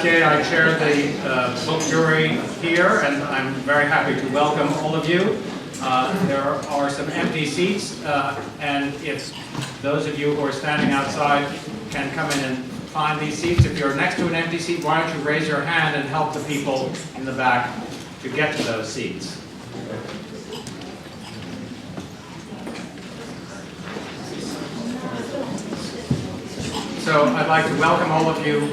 Pasquier. I chair the book jury here, and I'm very happy to welcome all of you. There are some empty seats, and if those of you who are standing outside can come in and find these seats. If you're next to an empty seat, why don't you raise your hand and help the people in the back to get to those seats. So I'd like to welcome all of you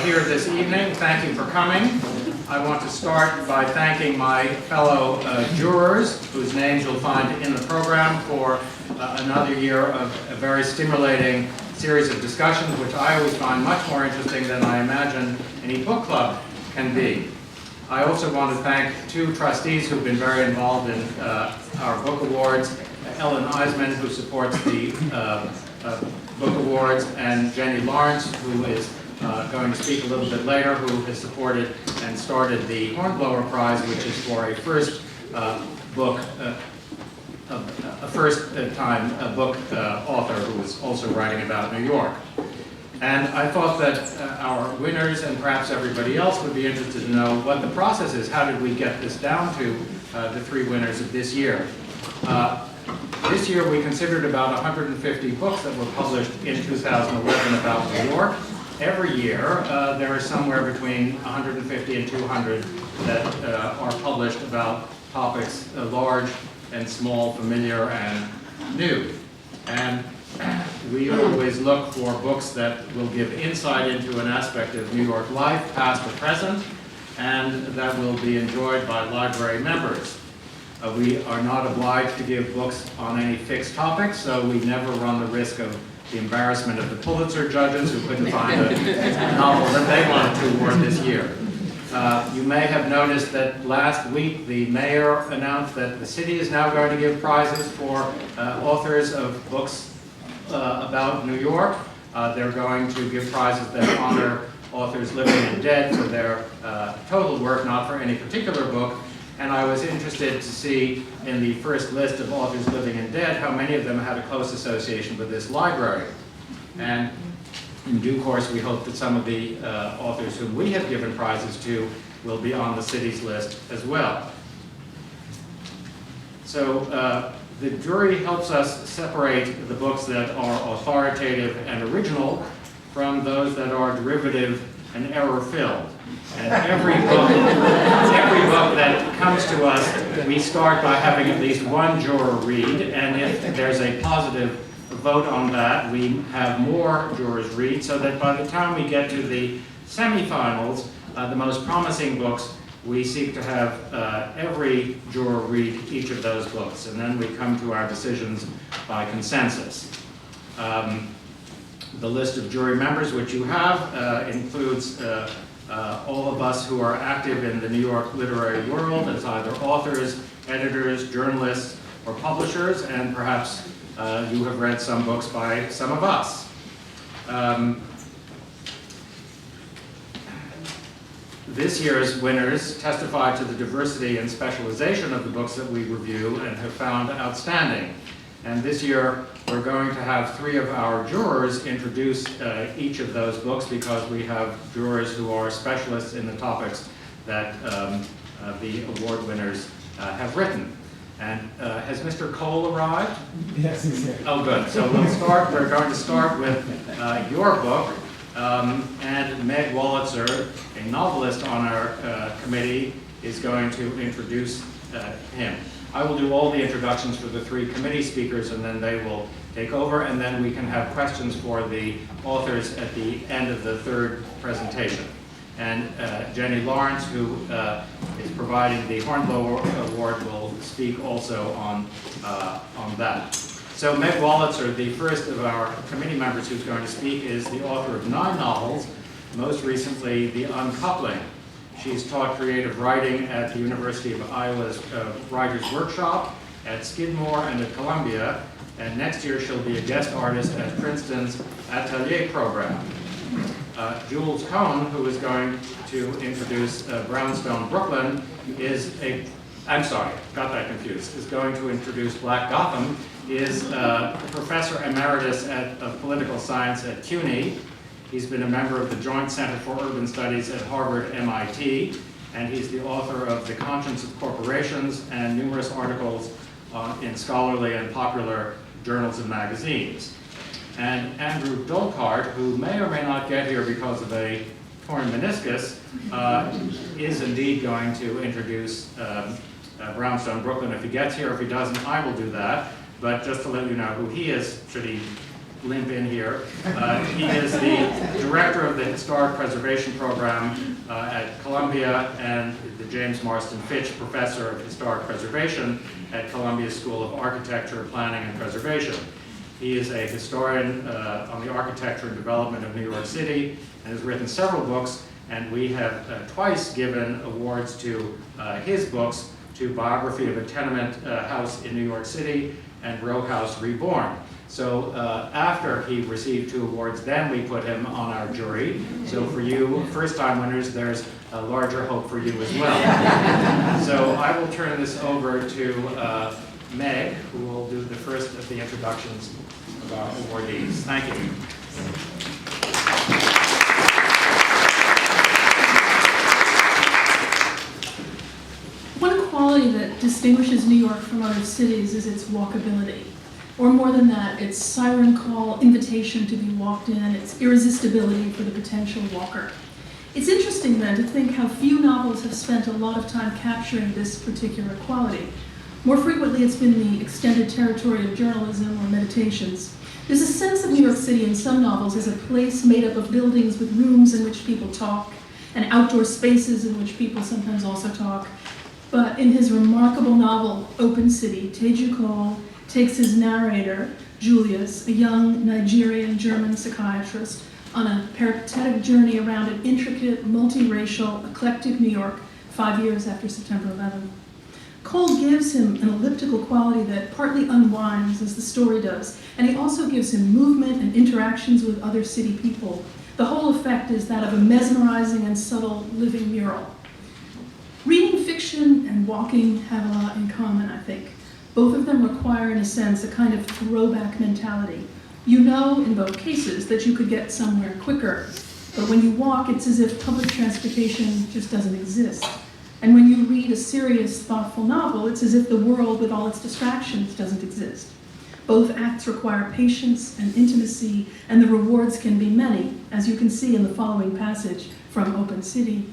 here this evening. Thank you for coming. I want to start by thanking my fellow jurors, whose names you'll find in the program, for another year of a very stimulating series of discussions, which I always find much more interesting than I imagine any book club can be. I also want to thank two trustees who've been very involved in our book awards, Ellen Iseman, who supports the book awards, and Jenny Lawrence, who is going to speak a little bit later, who has supported and started the Hornblower Prize, which is for a book author who is also writing about New York. And I thought that our winners and perhaps everybody else would be interested to know what the process is. How did we get this down to the three winners of this year? This year we considered about 150 books that were published in 2011 about New York. Every year there are somewhere between 150 and 200 that are published about topics large and small, familiar and new. And we always look for books that will give insight into an aspect of New York life, past or present, and that will be enjoyed by library members. We are not obliged to give books on any fixed topics, so we never run the risk of the embarrassment of the Pulitzer judges who couldn't find a novel that they wanted to award this year. You may have noticed that last week the mayor announced that the city is now going to give prizes for authors of books about New York. They're going to give prizes that honor authors living and dead for their total work, not for any particular book. And I was interested to see in the first list of authors living and dead how many of them had a close association with this library. And in due course, we hope that some of the authors whom we have given prizes to will be on the city's list as well. So the jury helps us separate the books that are authoritative and original from those that are derivative and error-filled. And every book that comes to us, we start by having at least one juror read, and if there's a positive vote on that, we have more jurors read, so that by the time we get to the semifinals, the most promising books, we seek to have every juror read each of those books, and then we come to our decisions by consensus. The list of jury members, which you have, includes all of us who are active in the New York literary world as either authors, editors, journalists, or publishers, and perhaps you have read some books by some of us. This year's winners testify to the diversity and specialization of the books that we review and have found outstanding. And this year, we're going to have three of our jurors introduce each of those books, because we have jurors who are specialists in the topics that the award winners have written. And has Mr. Cole arrived? Yes, he's here. Oh, good. So we're going to start with your book. And Meg Wolitzer, a novelist on our committee, is going to introduce him. I will do all the introductions for the three committee speakers, and then they will take over, and then we can have questions for the authors at the end of the third presentation. And Jenny Lawrence, who is providing the Hornblower Award, will speak also on that. So Meg Wolitzer, the first of our committee members who's going to speak, is the author of 9 novels, most recently The Uncoupling. She's taught creative writing at the University of Iowa's Writers' Workshop, at Skidmore, and at Columbia. And next year she'll be a guest artist at Princeton's Atelier program. Jules Cohn, who is going to introduce Brownstone Brooklyn, is going to introduce Black Gotham, is Professor Emeritus of Political Science at CUNY. He's been a member of the Joint Center for Urban Studies at Harvard MIT, and he's the author of The Conscience of Corporations and numerous articles in scholarly and popular journals and magazines. And Andrew Dolkart, who may or may not get here because of a torn meniscus, is indeed going to introduce Brownstone Brooklyn. If he gets here, if he doesn't, I will do that. But just to let you know who he is, should he limp in here, he is the director of the Historic Preservation Program at Columbia and the James Marston Fitch Professor of Historic Preservation at Columbia School of Architecture, Planning, and Preservation. He is a historian on the architecture and development of New York City and has written several books, and we have twice given awards to his books, to Biography of a Tenement House in New York City and Row House Reborn. So after he received 2 awards, then we put him on our jury. So for you first-time winners, there's a larger hope for you as well. So I will turn this over to Meg, who will do the first of the introductions of our awardees. Thank you. One quality that distinguishes New York from other cities is its walkability. Or more than that, its siren call invitation to be walked in, its irresistibility for the potential walker. It's interesting then to think how few novels have spent a lot of time capturing this particular quality. More frequently, it's been the extended territory of journalism or meditations. There's a sense of New York City in some novels as a place made up of buildings with rooms in which people talk, and outdoor spaces in which people sometimes also talk. But in his remarkable novel, Open City, Teju Cole takes his narrator, Julius, a young Nigerian-German psychiatrist, on a peripatetic journey around an intricate, multiracial, eclectic New York 5 years after September 11th. Cole gives him an elliptical quality that partly unwinds, as the story does, and he also gives him movement and interactions with other city people. The whole effect is that of a mesmerizing and subtle living mural. Reading fiction and walking have a lot in common, I think. Both of them require, in a sense, a kind of throwback mentality. You know, in both cases, that you could get somewhere quicker, but when you walk, it's as if public transportation just doesn't exist. And when you read a serious, thoughtful novel, it's as if the world with all its distractions doesn't exist. Both acts require patience and intimacy, and the rewards can be many, as you can see in the following passage from Open City.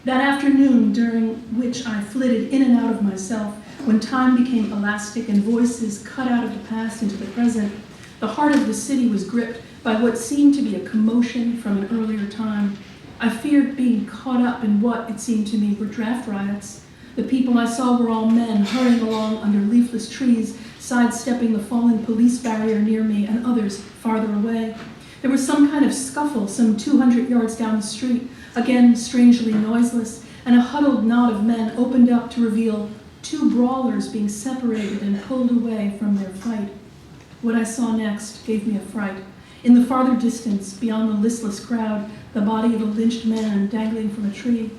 That afternoon, during which I flitted in and out of myself, when time became elastic and voices cut out of the past into the present, the heart of the city was gripped by what seemed to be a commotion from an earlier time. I feared being caught up in what, it seemed to me, were draft riots. The people I saw were all men hurrying along under leafless trees, sidestepping the falling police barrier near me and others farther away. There was some kind of scuffle some 200 yards down the street, again strangely noiseless, and a huddled knot of men opened up to reveal 2 brawlers being separated and pulled away from their fight. What I saw next gave me a fright. In the farther distance, beyond the listless crowd, the body of a lynched man dangling from a tree.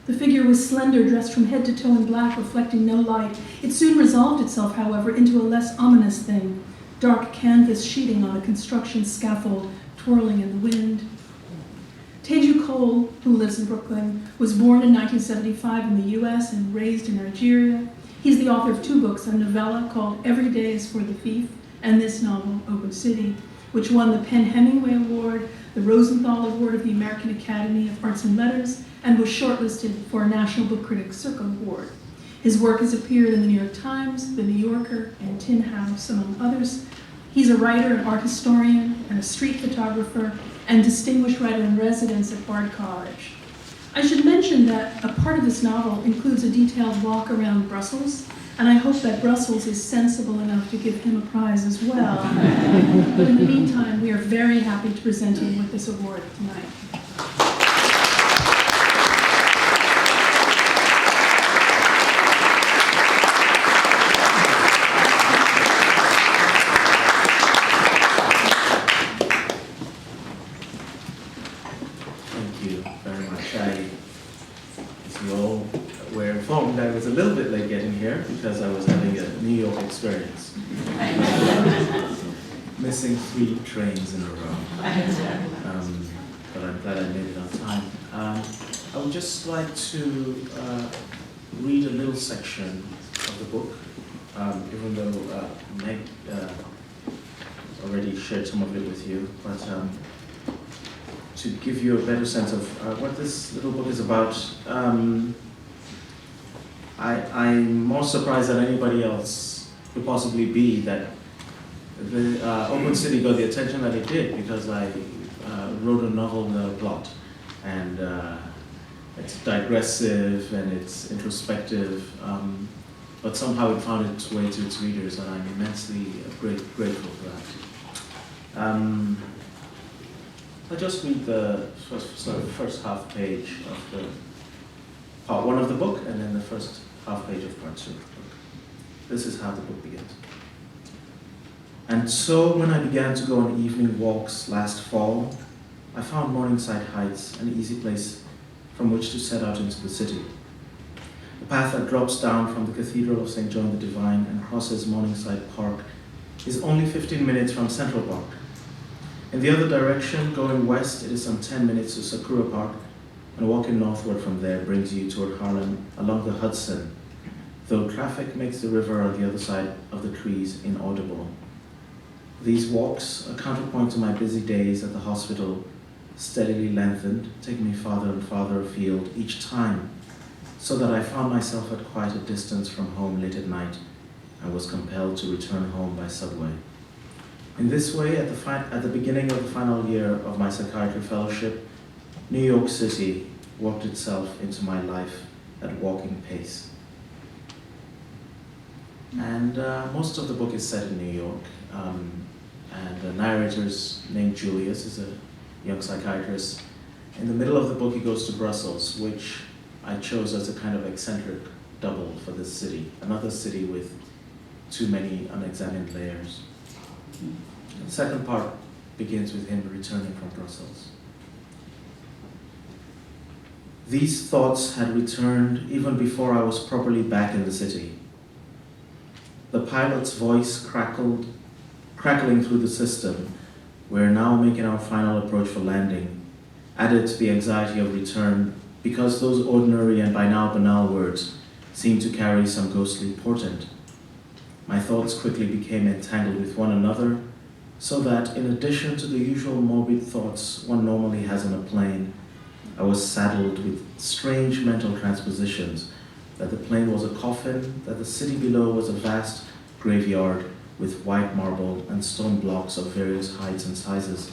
The figure was slender, dressed from head to toe in black, reflecting no light. It soon resolved itself, however, into a less ominous thing. Dark canvas sheeting on a construction scaffold, twirling in the wind. Teju Cole, who lives in Brooklyn, was born in 1975 in the US and raised in Nigeria. He's the author of 2 books, a novella called Every Day is for the Thief, and this novel, Open City, which won the Penn Hemingway Award, the Rosenthal Award of the American Academy of Arts and Letters, and was shortlisted for a National Book Critics Circle Award. His work has appeared in the New York Times, the New Yorker, and Tin House, among others. He's a writer, an art historian, and a street photographer, and distinguished writer-in-residence at Bard College. I should mention that a part of this novel includes a detailed walk around Brussels, and I hope that Brussels is sensible enough to give him a prize as well. But in the meantime, we are very happy to present him with this award tonight. Thank you very much. As you all were informed, I was a little bit late getting here because I was having a New York experience. missing 3 trains in a row. But I'm glad I made it on time. I would just like to read a little section of the book, even though Meg already shared some of it with you, but to give you a better sense of what this little book is about. I'm more surprised than anybody else could possibly be that the Open City got the attention that it did, because I wrote a novel in the plot, and it's digressive and it's introspective, but somehow it found its way to its readers, and I'm immensely grateful for that. I'll just read the first half page of the part 1 of the book, and then the first half page of part 2 of the book. This is how the book begins. And so when I began to go on evening walks last fall, I found Morningside Heights an easy place from which to set out into the city. The path that drops down from the Cathedral of St. John the Divine and crosses Morningside Park is only 15 minutes from Central Park. In the other direction, going west, it is some 10 minutes to Sakura Park, and walking northward from there brings you toward Harlem along the Hudson, though traffic makes the river on the other side of the trees inaudible. These walks, a counterpoint to my busy days at the hospital, steadily lengthened, taking me farther and farther afield each time, so that I found myself at quite a distance from home late at night and was compelled to return home by subway. In this way, at the beginning of the final year of my psychiatry fellowship, New York City worked itself into my life at walking pace. And most of the book is set in New York, and the narrator's named Julius, is a young psychiatrist. In the middle of the book, he goes to Brussels, which I chose as a kind of eccentric double for this city, another city with too many unexamined layers. The second part begins with him returning from Brussels. These thoughts had returned even before I was properly back in the city. The pilot's voice crackling through the system. We're now making our final approach for landing, added to the anxiety of return, because those ordinary and by now banal words seemed to carry some ghostly portent. My thoughts quickly became entangled with one another, so that in addition to the usual morbid thoughts one normally has on a plane, I was saddled with strange mental transpositions, that the plane was a coffin, that the city below was a vast graveyard with white marble and stone blocks of various heights and sizes.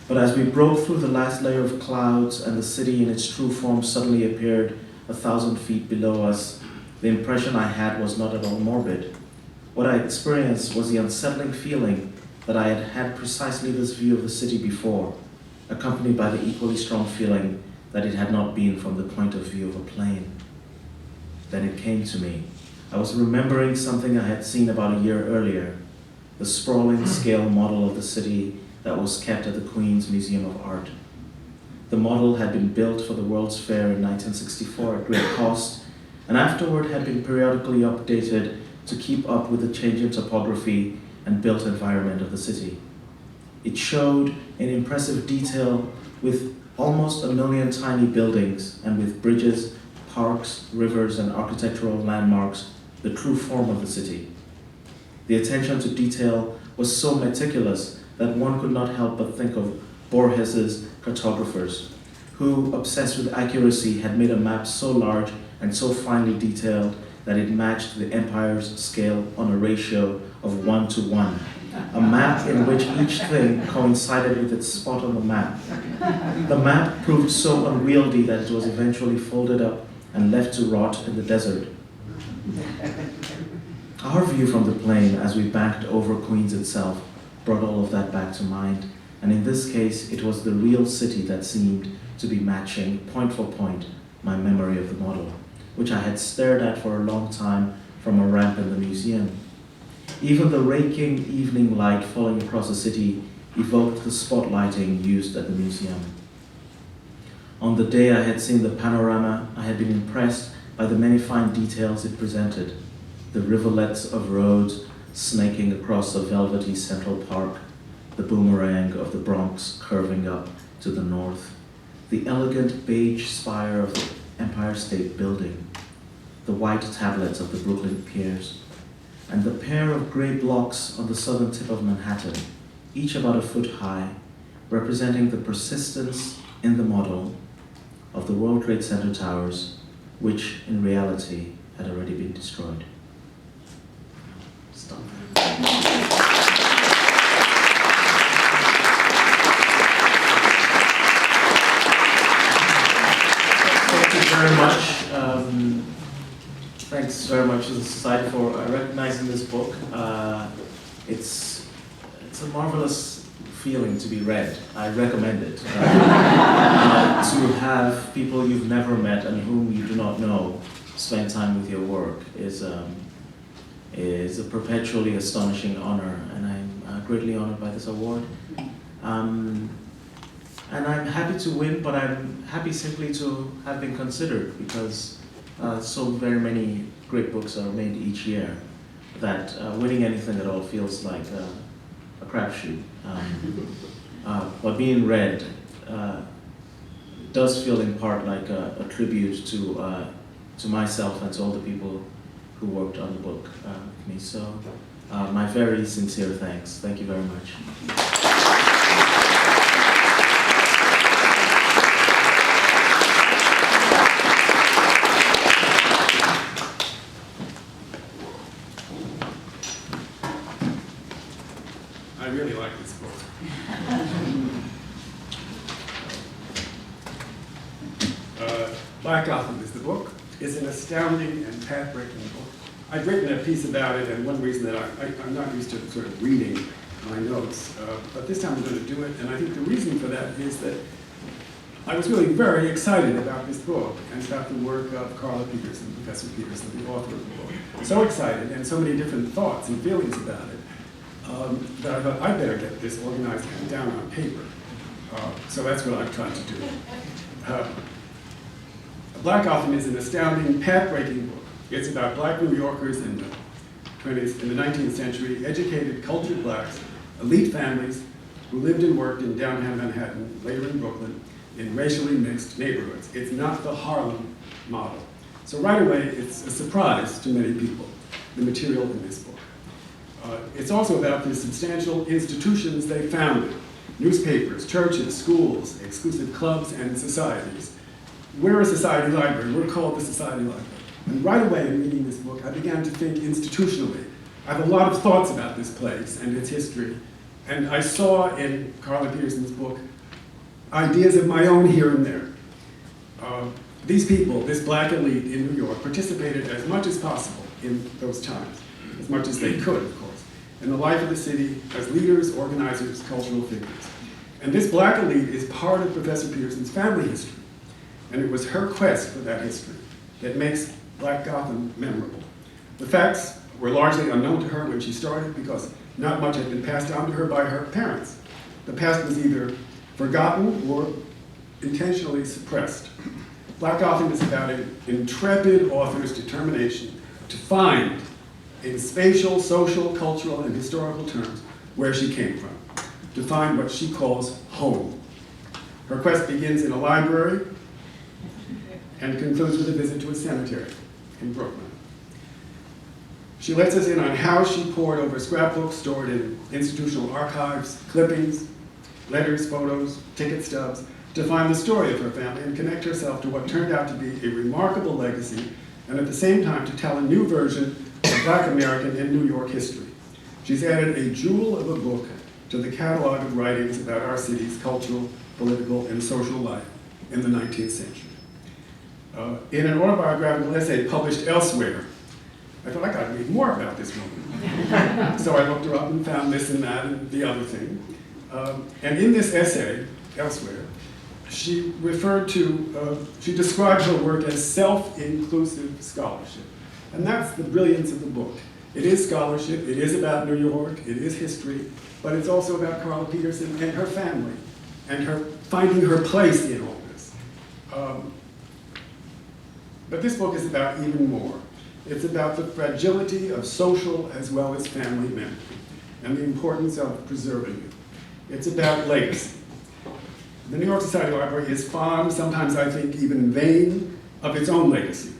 But as we broke through the last layer of clouds and the city in its true form suddenly appeared 1,000 feet below us, the impression I had was not at all morbid. What I experienced was the unsettling feeling that I had had precisely this view of the city before, accompanied by the equally strong feeling that it had not been from the point of view of a plane. Then it came to me. I was remembering something I had seen about a year earlier, the sprawling scale model of the city that was kept at the Queen's Museum of Art. The model had been built for the World's Fair in 1964 at great cost, and afterward had been periodically updated to keep up with the changing topography and built environment of the city. It showed in impressive detail, with almost 1 million tiny buildings and with bridges, parks, rivers, and architectural landmarks, the true form of the city. The attention to detail was so meticulous that one could not help but think of Borges's cartographers, who, obsessed with accuracy, had made a map so large and so finely detailed that it matched the empire's scale on a ratio of 1:1. A map in which each thing coincided with its spot on the map. The map proved so unwieldy that it was eventually folded up and left to rot in the desert. Our view from the plane as we banked over Queens itself brought all of that back to mind, and in this case it was the real city that seemed to be matching, point for point, my memory of the model, which I had stared at for a long time from a ramp in the museum. Even the raking evening light falling across the city evoked the spotlighting used at the museum. On the day I had seen the panorama, I had been impressed by the many fine details it presented. The rivulets of roads snaking across the velvety Central Park, the boomerang of the Bronx curving up to the north, the elegant beige spire of the Empire State Building, the white tablets of the Brooklyn piers, and the pair of gray blocks on the southern tip of Manhattan, each about a foot high, representing the persistence in the model of the World Trade Center towers, which in reality had already been destroyed. Stop. Thank you very much. Thanks very much to the Society for recognizing this book. It's a marvelous feeling to be read. I recommend it. To have people you've never met and whom you do not know spend time with your work is a perpetually astonishing honor, and I'm greatly honored by this award. And I'm happy to win, but I'm happy simply to have been considered, because so very many great books are made each year that winning anything at all feels like a crapshoot. But being read does feel in part like a tribute to myself and to all the people who worked on the book with me. So my very sincere thanks. Thank you very much. I really like this book. Black Gotham is the book. It's an astounding and path-breaking book. I've written a piece about it, and one reason that I'm not used to sort of reading my notes, but this time I'm going to do it, and I think the reason for that is that I was really very excited about this book and about the work of Carla Peterson, Professor Peterson, the author of the book. So excited, and so many different thoughts and feelings about it, that I thought I'd better get this organized and down on paper. So that's what I've tried to do. Black Gotham is an astounding, path-breaking book. It's about black New Yorkers in the 19th century, educated, cultured blacks, elite families who lived and worked in downtown Manhattan, later in Brooklyn, in racially mixed neighborhoods. It's not the Harlem model. So right away, it's a surprise to many people, the material in this book. It's also about the substantial institutions they founded: newspapers, churches, schools, exclusive clubs, and societies. We're a society library. We're called the Society Library. And right away in reading this book, I began to think institutionally. I have a lot of thoughts about this place and its history. And I saw in Carla Peterson's book ideas of my own here and there. These people, this black elite in New York, participated as much as possible in those times, as much as they could, of course, in the life of the city as leaders, organizers, cultural figures. And this black elite is part of Professor Peterson's family history. And it was her quest for that history that makes Black Gotham memorable. The facts were largely unknown to her when she started because not much had been passed down to her by her parents. The past was either forgotten or intentionally suppressed. Black Gotham is about an intrepid author's determination to find, in spatial, social, cultural, and historical terms, where she came from, to find what she calls home. Her quest begins in a library and concludes with a visit to a cemetery in Brooklyn. She lets us in on how she pored over scrapbooks stored in institutional archives, clippings, letters, photos, ticket stubs, to find the story of her family and connect herself to what turned out to be a remarkable legacy, and at the same time to tell a new version of Black American and New York history. She's added a jewel of a book to the catalog of writings about our city's cultural, political, and social life in the 19th century. In an autobiographical essay published elsewhere, I thought, I gotta read more about this woman. So I looked her up and found this and that and the other thing. And in this essay, elsewhere, she described her work as self-inclusive scholarship. And that's the brilliance of the book. It is scholarship, it is about New York, it is history, but it's also about Carla Peterson and her family, and her finding her place in all this. But this book is about even more. It's about the fragility of social as well as family memory and the importance of preserving it. It's about legacy. The New York Society Library is fond, sometimes I think even vain, of its own legacy.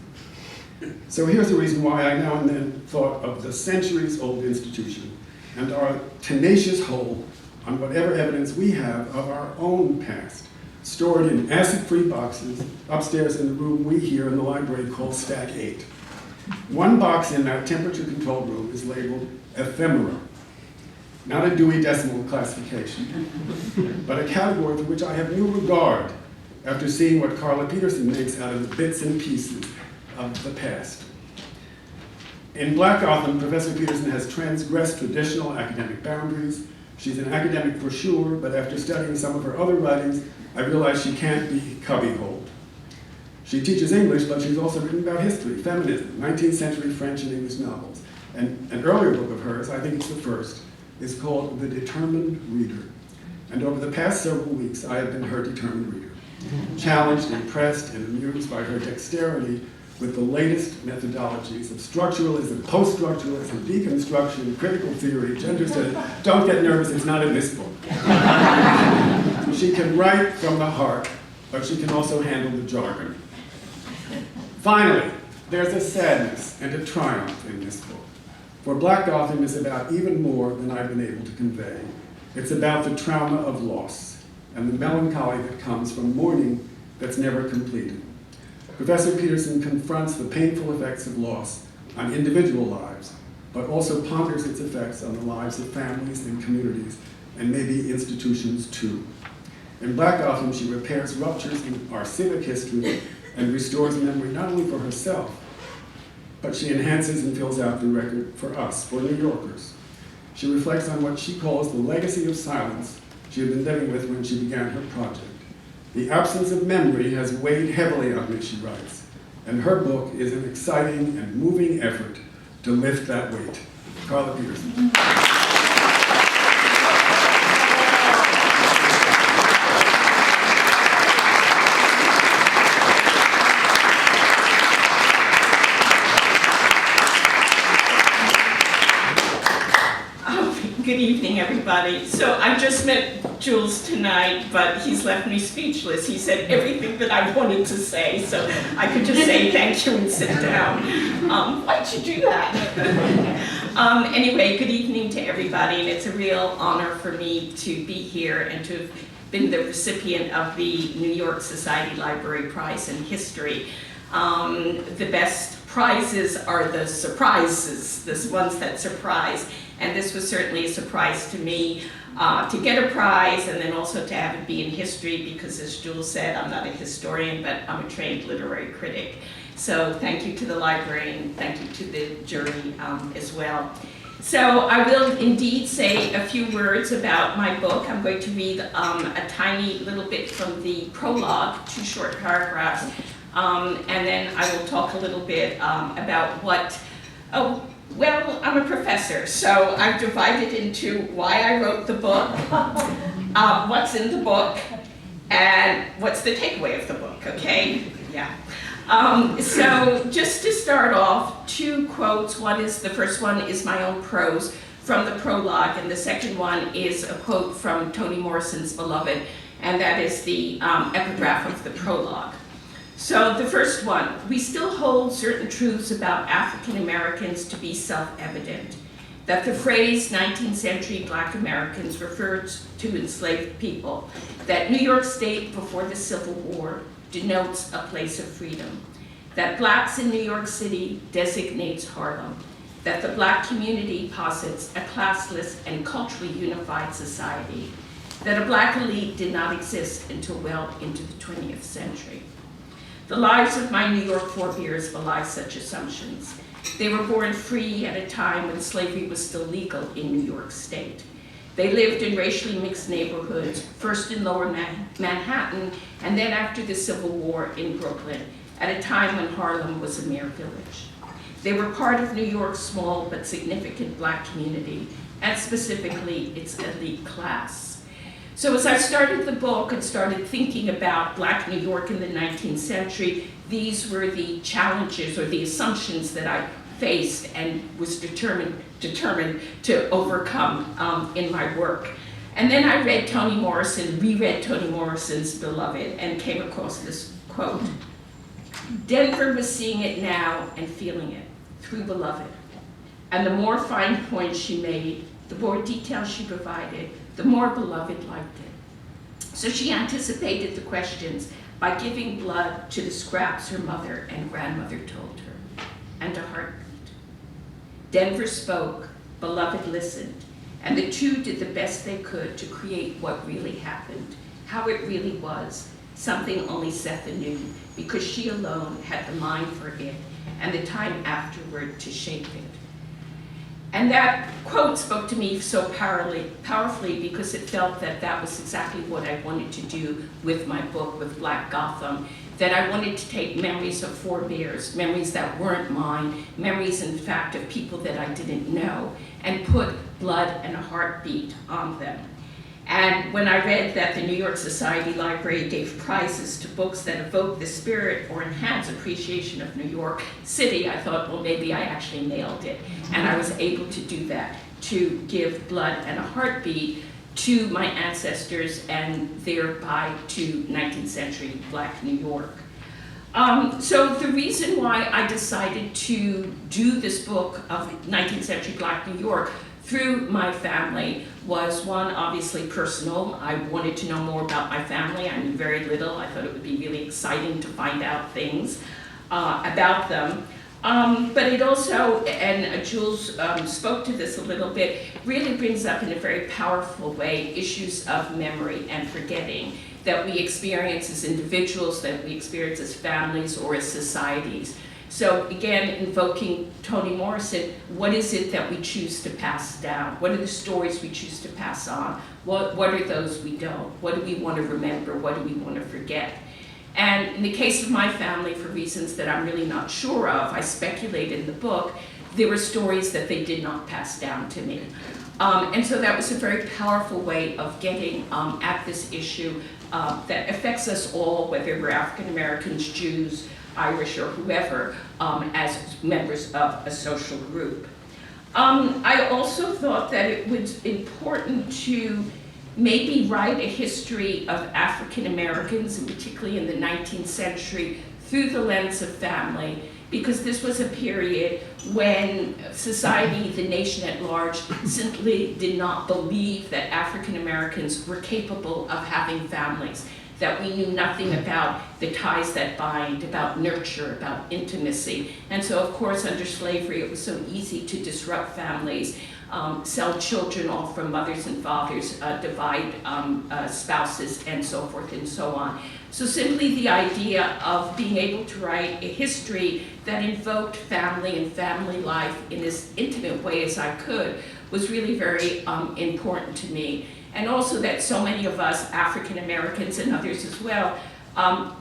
So here's the reason why I now and then thought of the centuries-old institution and our tenacious hold on whatever evidence we have of our own past, stored in acid-free boxes upstairs in the room we here in the library call Stack 8. One box in that temperature-controlled room is labeled ephemera, not a Dewey Decimal classification, but a category for which I have new regard after seeing what Carla Peterson makes out of the bits and pieces of the past. In Black Gotham, Professor Peterson has transgressed traditional academic boundaries. She's an academic for sure, but after studying some of her other writings, I realize she can't be cubbyholed. She teaches English, but she's also written about history, feminism, 19th century French and English novels. And an earlier book of hers, I think it's the first, is called The Determined Reader. And over the past several weeks, I have been her determined reader, challenged, impressed, and amused by her dexterity with the latest methodologies of structuralism, post-structuralism, deconstruction, critical theory, gender studies. Don't get nervous, it's not in this book. She can write from the heart, but she can also handle the jargon. Finally, there's a sadness and a triumph in this book. For Black Gotham is about even more than I've been able to convey. It's about the trauma of loss and the melancholy that comes from mourning that's never completed. Professor Peterson confronts the painful effects of loss on individual lives, but also ponders its effects on the lives of families and communities, and maybe institutions too. In Black Gotham, she repairs ruptures in our civic history and restores memory not only for herself, but she enhances and fills out the record for us, for New Yorkers. She reflects on what she calls the legacy of silence she had been living with when she began her project. The absence of memory has weighed heavily on me, she writes, and her book is an exciting and moving effort to lift that weight. Carla Peterson. Good evening, everybody. So I just met Jules tonight, but he's left me speechless. He said everything that I wanted to say, so I could just say thank you and sit down. Why'd you do that? Anyway, good evening to everybody, and it's a real honor for me to be here and to have been the recipient of the New York Society Library Prize in History. The best prizes are the surprises, the ones that surprise. And this was certainly a surprise to me to get a prize and then also to have it be in history because, as Jules said, I'm not a historian, but I'm a trained literary critic. So thank you to the library and thank you to the jury as well. So I will indeed say a few words about my book. I'm going to read a tiny little bit from the prologue, 2 short paragraphs, and then I will talk a little bit about what, well, I'm a professor, so I've divided into why I wrote the book, what's in the book, and what's the takeaway of the book, okay? Yeah. So just to start off, 2 quotes. The first one is my own prose from the prologue, and the second one is a quote from Toni Morrison's Beloved, and that is the epigraph of the prologue. So the first one, we still hold certain truths about African Americans to be self-evident, that the phrase 19th century Black Americans refers to enslaved people, that New York State before the Civil War denotes a place of freedom, that Blacks in New York City designates Harlem, that the Black community posits a classless and culturally unified society, that a Black elite did not exist until well into the 20th century. The lives of my New York forebears belie such assumptions. They were born free at a time when slavery was still legal in New York State. They lived in racially mixed neighborhoods, first in Lower Manhattan, and then after the Civil War in Brooklyn, at a time when Harlem was a mere village. They were part of New York's small but significant Black community, and specifically its elite class. So as I started the book and started thinking about Black New York in the 19th century, these were the challenges or the assumptions that I faced and was determined to overcome in my work. And then I read Toni Morrison, reread Toni Morrison's Beloved, and came across this quote. Denver was seeing it now and feeling it through Beloved. And the more fine points she made, the more detail she provided, the more Beloved liked it. So she anticipated the questions by giving blood to the scraps her mother and grandmother told her, and a heartbeat. Denver spoke, Beloved listened, and the two did the best they could to create what really happened, how it really was, something only Sethe knew, because she alone had the mind for it and the time afterward to shape it. And that quote spoke to me so powerfully because it felt that that was exactly what I wanted to do with my book, with Black Gotham, that I wanted to take memories of forebears, memories that weren't mine, memories, in fact, of people that I didn't know, and put blood and a heartbeat on them. And when I read that the New York Society Library gave prizes to books that evoke the spirit or enhance appreciation of New York City, I thought, well, maybe I actually nailed it. And I was able to do that, to give blood and a heartbeat to my ancestors and thereby to 19th century Black New York. So the reason why I decided to do this book of 19th century Black New York through my family was, one, obviously personal. I wanted to know more about my family. I knew very little. I thought it would be really exciting to find out things about them. But it also, and Jules spoke to this a little bit, really brings up in a very powerful way issues of memory and forgetting that we experience as individuals, that we experience as families or as societies. So again, invoking Toni Morrison, what is it that we choose to pass down? What are the stories we choose to pass on? What are those we don't? What do we want to remember? What do we want to forget? And in the case of my family, for reasons that I'm really not sure of, I speculate in the book, there were stories that they did not pass down to me. And so that was a very powerful way of getting at this issue that affects us all, whether we're African Americans, Jews, Irish, or whoever, as members of a social group. I also thought that it was important to maybe write a history of African Americans, and particularly in the 19th century, through the lens of family, because this was a period when society, the nation at large, simply did not believe that African Americans were capable of having families, that we knew nothing about the ties that bind, about nurture, about intimacy. And so, of course, under slavery, it was so easy to disrupt families, sell children off from mothers and fathers, divide spouses, and so forth and so on. So simply the idea of being able to write a history that invoked family and family life in as intimate way as I could was really very important to me. And also that so many of us, African Americans and others as well,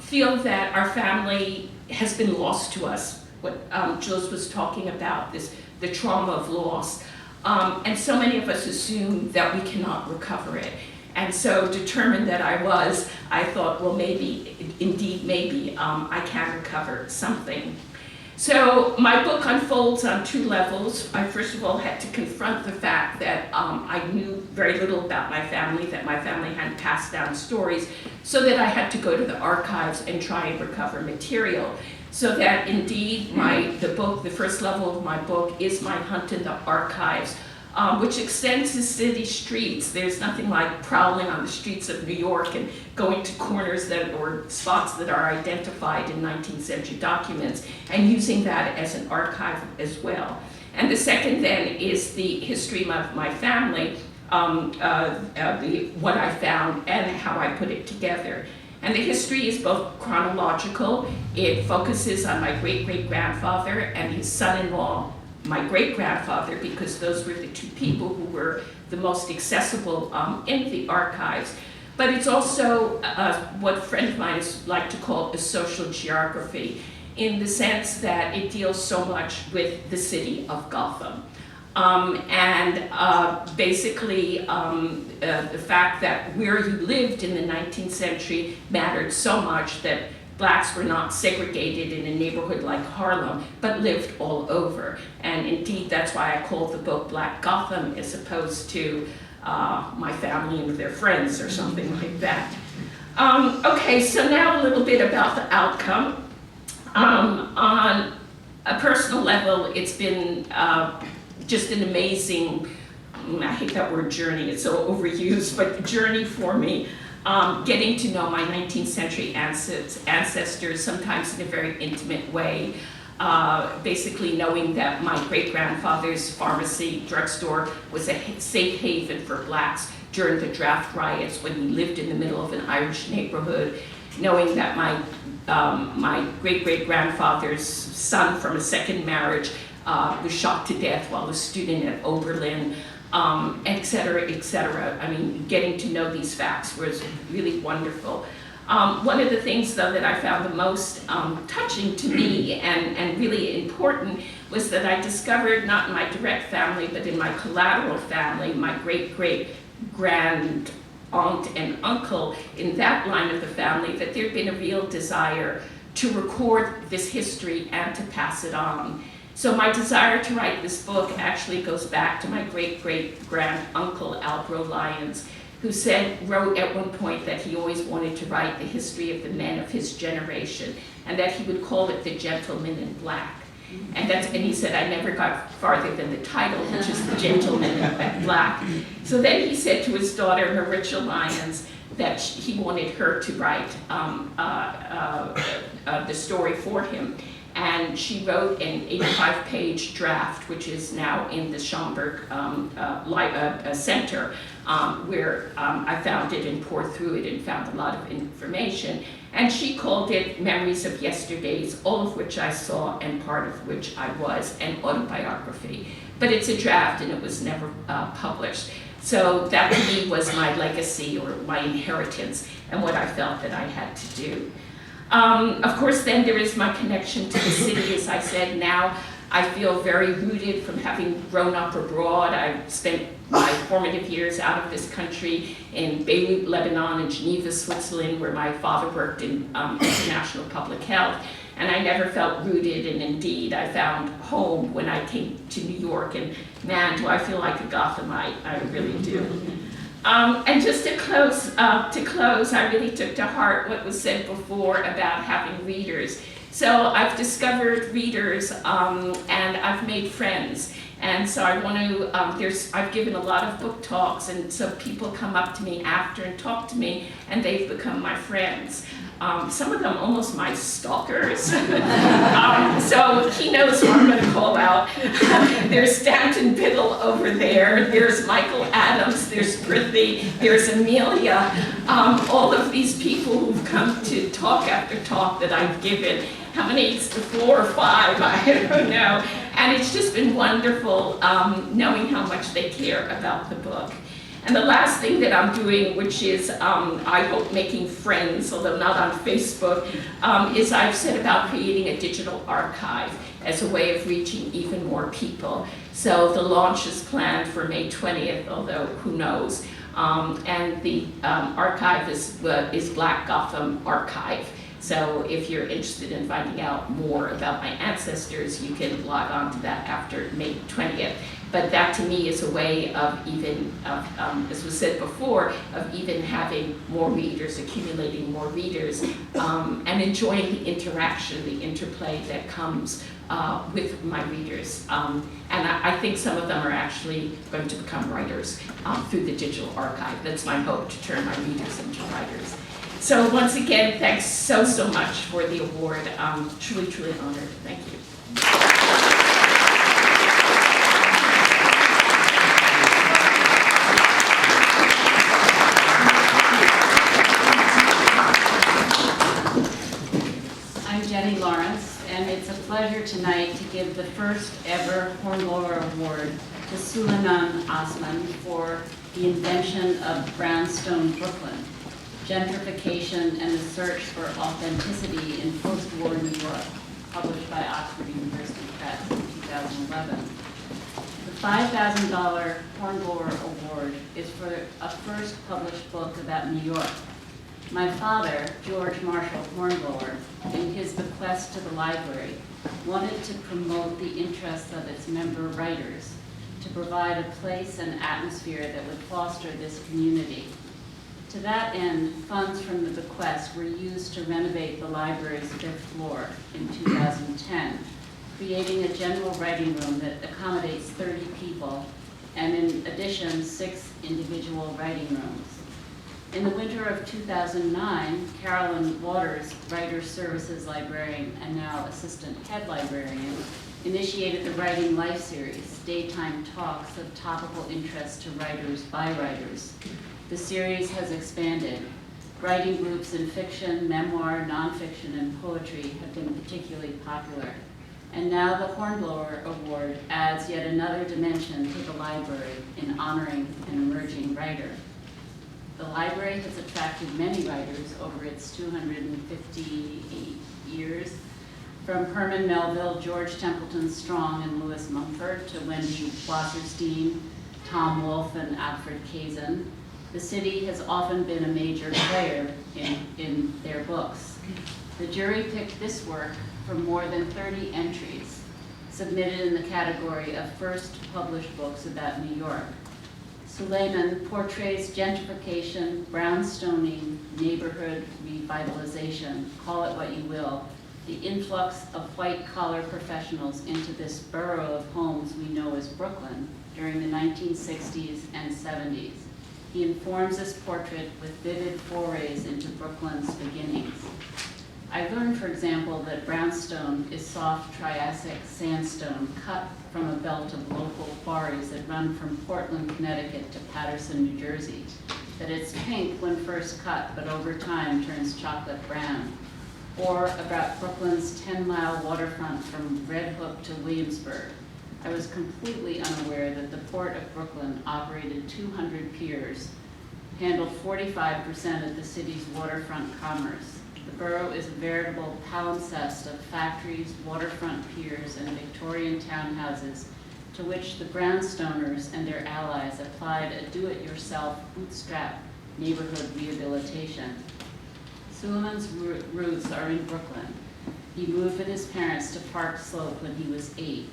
feel that our family has been lost to us. What Jules was talking about, the trauma of loss. And so many of us assume that we cannot recover it. And so determined that I was, I thought, well, maybe, indeed, maybe I can recover something. So my book unfolds on two levels. I first of all had to confront the fact that I knew very little about my family, that my family hadn't passed down stories, so that I had to go to the archives and try and recover material. So that indeed the first level of my book is my hunt in the archives, which extends to city streets. There's nothing like prowling on the streets of New York and going to corners or spots that are identified in 19th century documents and using that as an archive as well. And the second then is the history of my family, what I found and how I put it together. And the history is both chronological. It focuses on my great-great-grandfather and his son-in-law, my great-grandfather, because those were the two people who were the most accessible in the archives. But it's also what a friend of mine like to call a social geography, in the sense that it deals so much with the city of Gotham. Basically, the fact that where you lived in the 19th century mattered so much that blacks were not segregated in a neighborhood like Harlem, but lived all over. And indeed, that's why I called the book Black Gotham as opposed to My Family and Their Friends or something like that. Okay, so now a little bit about the outcome. On a personal level, it's been just an amazing, I hate that word journey, it's so overused, but journey for me. Getting to know my 19th century ancestors, sometimes in a very intimate way. Basically knowing that my great-grandfather's pharmacy drugstore was a safe haven for blacks during the draft riots when he lived in the middle of an Irish neighborhood. Knowing that my great-great-grandfather's son from a second marriage was shot to death while a student at Oberlin, et cetera, et cetera. I mean, getting to know these facts was really wonderful. One of the things, though, that I found the most touching to me and really important was that I discovered, not in my direct family, but in my collateral family, my great-great-grand aunt and uncle in that line of the family, that there'd been a real desire to record this history and to pass it on. So my desire to write this book actually goes back to my great-great-grand uncle, Albro Lyons, who wrote at one point that he always wanted to write the history of the men of his generation, and that he would call it The Gentleman in Black. And he said, I never got farther than the title, which is The Gentleman in Black. So then he said to his daughter, Maritza Lyons, that he wanted her to write the story for him. And she wrote an 85-page draft, which is now in the Schomburg Center, where I found it and poured through it and found a lot of information. And she called it Memories of Yesterdays, all of which I saw and part of which I was, an autobiography. But it's a draft and it was never published. So that to me was my legacy or my inheritance and what I felt that I had to do. Of course, then there is my connection to the city. As I said, now I feel very rooted from having grown up abroad. I spent my formative years out of this country in Beirut, Lebanon, and Geneva, Switzerland, where my father worked in international public health. And I never felt rooted, and indeed, I found home when I came to New York. And man, do I feel like a Gothamite, I really do. And just to close, I really took to heart what was said before about having readers. So I've discovered readers, and I've made friends. And so I want to, I've given a lot of book talks, and so people come up to me after and talk to me, and they've become my friends. Some of them almost my stalkers. So he knows who I'm going to call out. There's Stanton Biddle over there. There's Michael Adams. There's Prithvi. There's Amelia. All of these people who've come to talk after talk that I've given. How many? 4 or 5? I don't know. And it's just been wonderful knowing how much they care about the book. And the last thing that I'm doing, which is, I hope, making friends, although not on Facebook, is I've set about creating a digital archive as a way of reaching even more people. So the launch is planned for May 20th, although who knows. And the archive is Black Gotham Archive. So if you're interested in finding out more about my ancestors, you can log on to that after May 20th. But that to me is a way of even, as was said before, of even having more readers, accumulating more readers, and enjoying the interaction, the interplay that comes with my readers. And I think some of them are actually going to become writers through the digital archive. That's my hope, to turn my readers into writers. So once again, thanks so much for the award. Truly, truly honored. Thank you. And it's a pleasure tonight to give the first ever Hornblower Award to Suleiman Iseman for the invention of Brownstone, Brooklyn, gentrification and the search for authenticity in post-war New York, published by Oxford University Press in 2011. The $5,000 Hornblower Award is for a first published book about New York. My father, George Marshall Hornblower, in his bequest to the library, wanted to promote the interests of its member writers, to provide a place and atmosphere that would foster this community. To that end, funds from the bequest were used to renovate the library's 5th floor in 2010, creating a general writing room that accommodates 30 people, and in addition, 6 individual writing rooms. In the winter of 2009, Carolyn Waters, Writer Services Librarian and now Assistant Head Librarian, initiated the Writing Life Series, daytime talks of topical interest to writers by writers. The series has expanded. Writing groups in fiction, memoir, nonfiction, and poetry have been particularly popular. And now the Hornblower Award adds yet another dimension to the library in honoring an emerging writer. The library has attracted many writers over its 258 years, from Herman Melville, George Templeton Strong, and Louis Mumford to Wendy Wasserstein, Tom Wolfe, and Alfred Kazin. The city has often been a major player in their books. The jury picked this work from more than 30 entries submitted in the category of first published books about New York. Suleiman portrays gentrification, brownstoning, neighborhood revitalization, call it what you will, the influx of white-collar professionals into this borough of homes we know as Brooklyn during the 1960s and 70s. He informs this portrait with vivid forays into Brooklyn's beginnings. I learned, for example, that brownstone is soft Triassic sandstone cut from a belt of local quarries that run from Portland, Connecticut to Paterson, New Jersey. That it's pink when first cut, but over time turns chocolate brown. Or about Brooklyn's 10-mile waterfront from Red Hook to Williamsburg. I was completely unaware that the Port of Brooklyn operated 200 piers, handled 45% of the city's waterfront commerce. The borough is a veritable palimpsest of factories, waterfront piers, and Victorian townhouses to which the Brownstoners and their allies applied a do-it-yourself bootstrap neighborhood rehabilitation. Suleiman's roots are in Brooklyn. He moved with his parents to Park Slope when he was 8.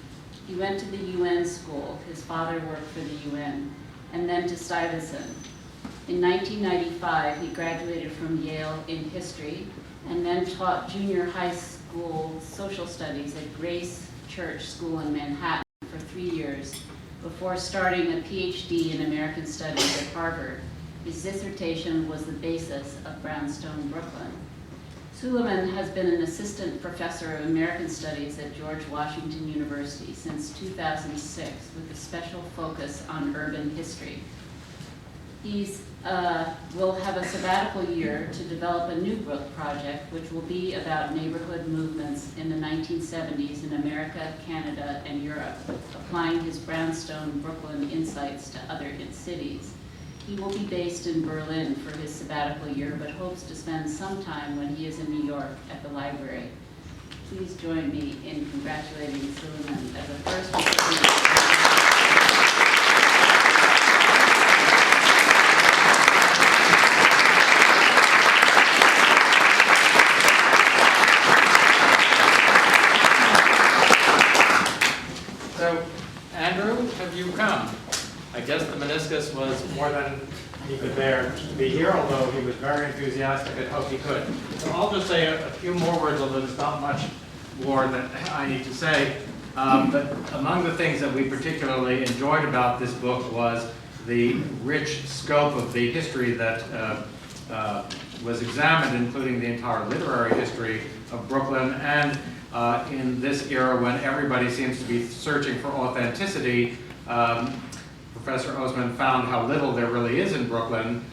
He went to the UN school, his father worked for the UN, and then to Stuyvesant. In 1995, he graduated from Yale in history and then taught junior high school social studies at Grace Church School in Manhattan for 3 years before starting a PhD in American Studies at Harvard. His dissertation was the basis of Brownstone Brooklyn. Suleiman has been an assistant professor of American Studies at George Washington University since 2006 with a special focus on urban history. He will have a sabbatical year to develop a new book project which will be about neighborhood movements in the 1970s in America, Canada, and Europe, applying his Brownstone Brooklyn insights to other cities. He will be based in Berlin for his sabbatical year, but hopes to spend some time when he is in New York at the library. Please join me in congratulating Suleiman as a first recipient. So, Andrew, have you come? I guess the meniscus was more than he could bear to be here, although he was very enthusiastic and hoped he could. So I'll just say a few more words, although there's not much more that I need to say. But among the things that we particularly enjoyed about this book was the rich scope of the history that was examined, including the entire literary history of Brooklyn, and in this era when everybody seems to be searching for authenticity, Professor Iseman found how little there really is in Brooklyn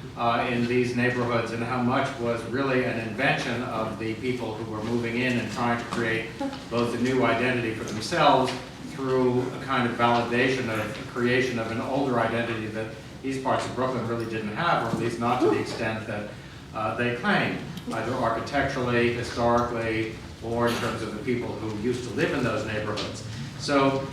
in these neighborhoods, and how much was really an invention of the people who were moving in and trying to create both a new identity for themselves through a kind of validation of creation of an older identity that these parts of Brooklyn really didn't have, or at least not to the extent that they claimed, either architecturally, historically, or in terms of the people who used to live in those neighborhoods. So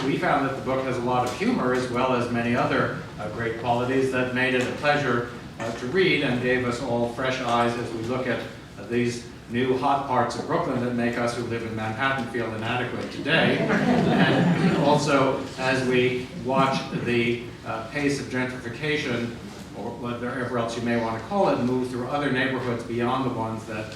we found that the book has a lot of humor as well as many other great qualities that made it a pleasure to read and gave us all fresh eyes as we look at these new hot parts of Brooklyn that make us who live in Manhattan feel inadequate today. And also as we watch the pace of gentrification, or whatever else you may want to call it, move through other neighborhoods beyond the ones that